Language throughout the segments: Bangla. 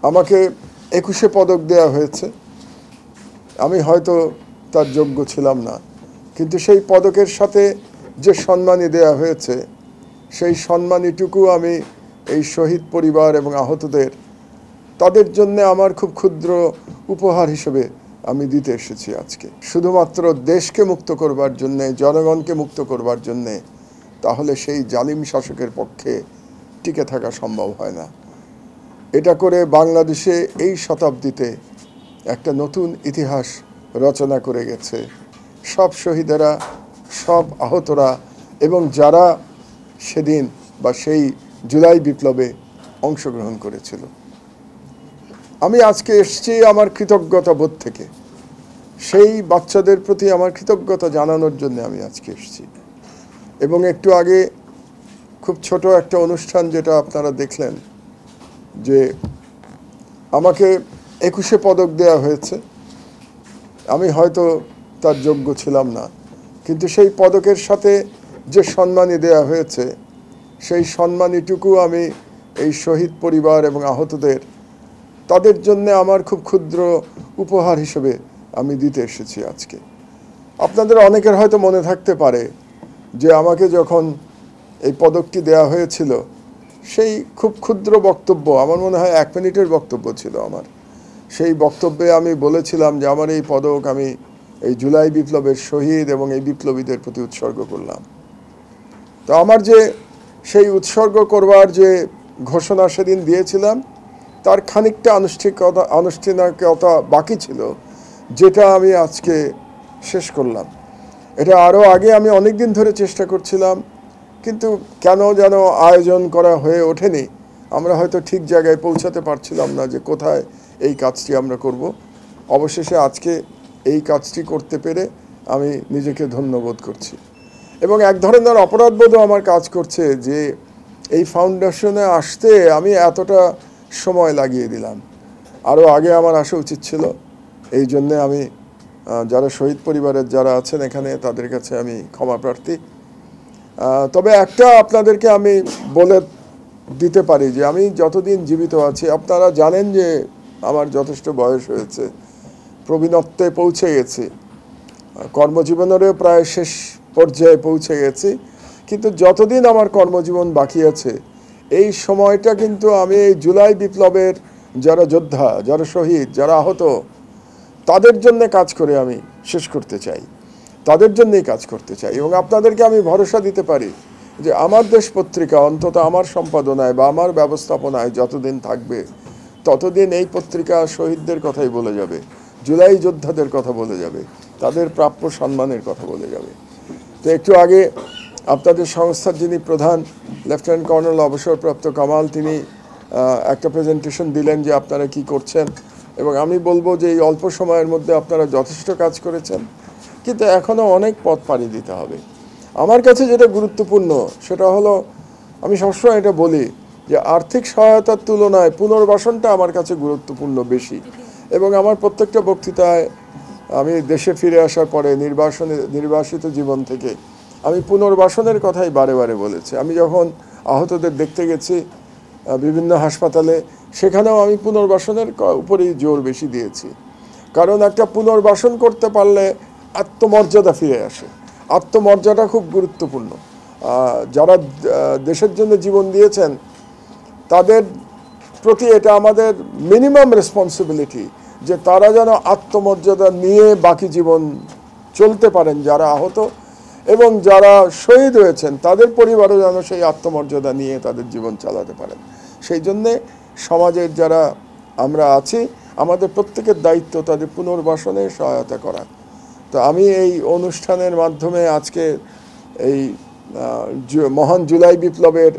আমাকে ২১শে পদক দেয়া হয়েছে। আমি হয়তো তার যোগ্য ছিলাম না, কিন্তু সেই পদকের সাথে যে সম্মানী দেয়া হয়েছে সেই সম্মানীটুকু আমি এই শহীদ পরিবার এবং আহতদের তাদের জন্য আমার খুব ক্ষুদ্র উপহার হিসেবে আমি দিতে এসেছি আজকে। শুধুমাত্র দেশকে মুক্ত করবার জন্যে, জনগণকে মুক্ত করবার জন্যে, তাহলে সেই জালিম শাসকের পক্ষে টিকে থাকা সম্ভব হয় না। এটা করে বাংলাদেশে এই শতাব্দীতে একটা নতুন ইতিহাস রচনা করে গেছে সব শহীদেরা, সব আহতরা এবং যারা সেদিন বা সেই জুলাই বিপ্লবে অংশগ্রহণ করেছিল। আমি আজকে এসেছি আমার কৃতজ্ঞতা বোধ থেকে, সেই বাচ্চাদের প্রতি আমার কৃতজ্ঞতা জানানোর জন্য আমি আজকে এসেছি। এবং একটু আগে খুব ছোট একটা অনুষ্ঠান যেটা আপনারা দেখলেন, যে আমাকে ২১শে পদক দেয়া হয়েছে। আমি হয়তো তার যোগ্য ছিলাম না, কিন্তু সেই পদকের সাথে যে সম্মানী দেয়া হয়েছে সেই সম্মানীটুকু আমি এই শহীদ পরিবার এবং আহতদের তাদের জন্য আমার খুব ক্ষুদ্র উপহার হিসেবে আমি দিতে এসেছি আজকে। আপনাদের অনেকের হয়তো মনে থাকতে পারে যে আমাকে যখন এই পদকটি দেয়া হয়েছিল সেই খুব ক্ষুদ্র বক্তব্য, আমার মনে হয় ১ মিনিটের বক্তব্য ছিল আমার। সেই বক্তব্যে আমি বলেছিলাম যে আমার এই পদক আমি এই জুলাই বিপ্লবের শহীদ এবং এই বিপ্লবীদের প্রতি উৎসর্গ করলাম। তো আমার যে সেই উৎসর্গ করবার যে ঘোষণা সেদিন দিয়েছিলাম তার খানিকটা আনুষ্ঠানিকতা বাকি ছিল, যেটা আমি আজকে শেষ করলাম। এটা আরও আগে আমি অনেক দিন ধরে চেষ্টা করছিলাম, কিন্তু কেন যেন আয়োজন করা হয়ে ওঠেনি। আমরা হয়তো ঠিক জায়গায় পৌঁছাতে পারছিলাম না যে কোথায় এই কাজটি আমরা করব। অবশেষে আজকে এই কাজটি করতে পেরে আমি নিজেকে ধন্যবোধ করছি। এবং এক ধরনের অপরাধবোধও আমার কাজ করছে যে এই ফাউন্ডেশনে আসতে আমি এতটা সময় লাগিয়ে দিলাম। আরও আগে আমার আসা উচিত ছিল। এই জন্যে আমি যারা শহীদ পরিবারের যারা আছেন এখানে তাদের কাছে আমি ক্ষমা প্রার্থী। তবে একটা আপনাদেরকে আমি বলে দিতে পারি যে আমি যতদিন জীবিত আছি, আপনারা জানেন যে আমার যথেষ্ট বয়স হয়েছে, প্রবীণত্বে পৌঁছে গেছি, কর্মজীবনেরও প্রায় শেষ পর্যায়ে পৌঁছে গেছি। কিন্তু যতদিন আমার কর্মজীবন বাকি আছে এই সময়টা কিন্তু আমি এই জুলাই বিপ্লবের যারা যোদ্ধা, যারা শহীদ, যারা আহত তাদের জন্য কাজ করে আমি শেষ করতে চাই, তাদের জন্যই কাজ করতে চাই। এবং আপনাদেরকে আমি ভরসা দিতে পারি যে আমার দেশ পত্রিকা অন্তত আমার সম্পাদনায় বা আমার ব্যবস্থাপনায় যতদিন থাকবে ততদিন এই পত্রিকা শহীদদের কথাই বলে যাবে, জুলাই যোদ্ধাদের কথা বলে যাবে, তাদের প্রাপ্য সম্মানের কথা বলে যাবে। তো একটু আগে আপনাদের সংস্থার যিনি প্রধান লেফটেন্যান্ট কর্নেল অবসরপ্রাপ্ত কামাল, তিনি একটা প্রেজেন্টেশন দিলেন যে আপনারা কি করছেন, এবং আমি বলবো যে এই অল্প সময়ের মধ্যে আপনারা যথেষ্ট কাজ করেছেন, কিন্তু এখনও অনেক পথ পাড়ি দিতে হবে। আমার কাছে যেটা গুরুত্বপূর্ণ সেটা হলো, আমি সবসময় এটা বলি যে আর্থিক সহায়তার তুলনায় পুনর্বাসনটা আমার কাছে গুরুত্বপূর্ণ বেশি। এবং আমার প্রত্যেকটা বক্তৃতায় আমি দেশে ফিরে আসার পরে নির্বাসিত জীবন থেকে আমি পুনর্বাসনের কথাই বারে বারে বলেছি। আমি যখন আহতদের দেখতে গেছি বিভিন্ন হাসপাতালে, সেখানেও আমি পুনর্বাসনের উপরেই জোর বেশি দিয়েছি। কারণ একটা পুনর্বাসন করতে পারলে আত্মমর্যাদা ফিরে আসে। আত্মমর্যাদা খুব গুরুত্বপূর্ণ। যারা দেশের জন্য জীবন দিয়েছেন তাদের প্রতি এটা আমাদের মিনিমাম রেসপন্সিবিলিটি যে তারা যেন আত্মমর্যাদা নিয়ে বাকি জীবন চলতে পারেন, যারা আহত এবং যারা শহীদ হয়েছেন তাদের পরিবারও যেন সেই আত্মমর্যাদা নিয়ে তাদের জীবন চালাতে পারেন। সেই জন্যে সমাজের যারা আমরা আছি আমাদের প্রত্যেকের দায়িত্ব তাদের পুনর্বাসনে সহায়তা করা। তো আমি এই অনুষ্ঠানের মাধ্যমে আজকে এই মহান জুলাই বিপ্লবের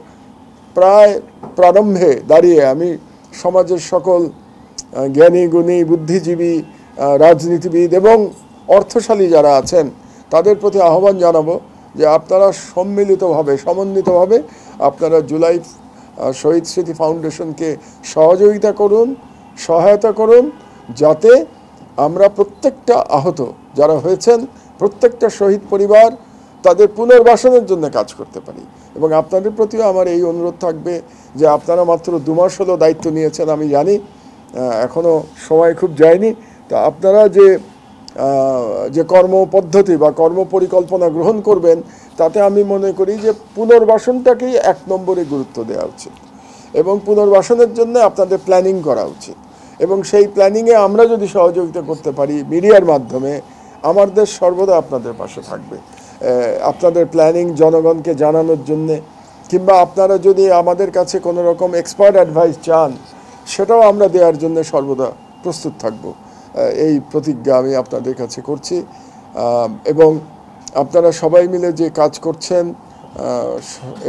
প্রায় প্রারম্ভে দাঁড়িয়ে আমি সমাজের সকল জ্ঞানী গুণী বুদ্ধিজীবী রাজনীতিবিদ এবং অর্থশালী যারা আছেন তাদের প্রতি আহ্বান জানাবো যে আপনারা সমন্বিতভাবে আপনারা জুলাই শহীদ স্মৃতি ফাউন্ডেশনকে সহযোগিতা করুন, সহায়তা করুন, যাতে আমরা প্রত্যেকটা আহত যারা হয়েছেন, প্রত্যেকটা শহীদ পরিবার তাদের পুনর্বাসনের জন্য কাজ করতে পারি। এবং আপনাদের প্রতিও আমার এই অনুরোধ থাকবে যে আপনারা মাত্র 2 মাস হলো দায়িত্ব নিয়েছেন, আমি জানি, এখনো সময় খুব যায়নি। তা আপনারা যে কর্মপদ্ধতি বা কর্ম পরিকল্পনা গ্রহণ করবেন, তাতে আমি মনে করি যে পুনর্বাসনটাকেই 1 নম্বরে গুরুত্ব দেওয়া উচিত এবং পুনর্বাসনের জন্য আপনাদের প্ল্যানিং করা উচিত। এবং সেই প্ল্যানিংয়ে আমরা যদি সহযোগিতা করতে পারি মিডিয়ার মাধ্যমে, আমার দেশ সর্বদা আপনাদের পাশে থাকবে। আপনাদের প্ল্যানিং জনগণকে জানানোর জন্যে, কিংবা আপনারা যদি আমাদের কাছে কোনো রকম এক্সপার্ট অ্যাডভাইস চান, সেটাও আমরা দেওয়ার জন্য সর্বদা প্রস্তুত থাকব। এই প্রতিজ্ঞা আমি আপনাদের কাছে করছি। এবং আপনারা সবাই মিলে যে কাজ করছেন,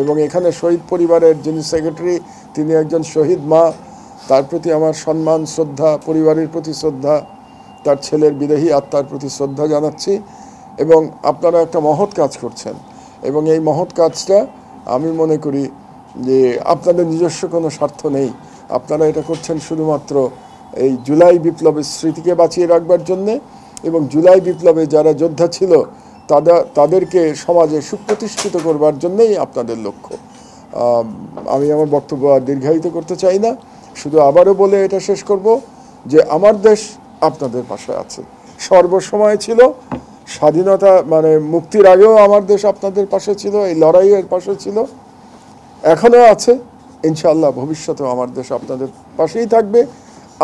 এবং এখানে শহীদ পরিবারের যিনি সেক্রেটারি, তিনি একজন শহীদ মা, তার প্রতি আমার সম্মান, শ্রদ্ধা, পরিবারের প্রতি শ্রদ্ধা, তার ছেলের বিদেহী আত্মার প্রতি শ্রদ্ধা জানাচ্ছি। এবং আপনারা একটা মহৎ কাজ করছেন, এবং এই মহৎ কাজটা আমি মনে করি যে আপনাদের নিজস্ব কোনো স্বার্থ নেই। আপনারা এটা করছেন শুধুমাত্র এই জুলাই বিপ্লবের স্মৃতিকে বাঁচিয়ে রাখবার জন্যে, এবং জুলাই বিপ্লবে যারা যোদ্ধা ছিল তাদেরকে সমাজে সুপ্রতিষ্ঠিত করবার জন্যই আপনাদের লক্ষ্য। আমি আমার বক্তব্য আর দীর্ঘায়িত করতে চাই না, শুধু আবারও বলে এটা শেষ করব যে আমার দেশ আপনাদের পাশে আছে, সর্বসময় ছিল। স্বাধীনতা মানে মুক্তির আগেও আমার দেশ আপনাদের পাশে ছিল, এই লড়াইয়ের পাশে ছিল, এখনও আছে, ইনশাআল্লাহ ভবিষ্যতেও আমার দেশ আপনাদের পাশেই থাকবে।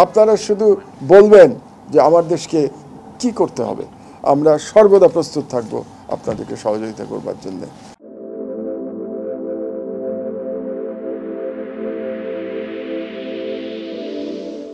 আপনারা শুধু বলবেন যে আমার দেশকে কি করতে হবে, আমরা সর্বদা প্রস্তুত থাকব আপনাদেরকে সহযোগিতা করবার জন্য।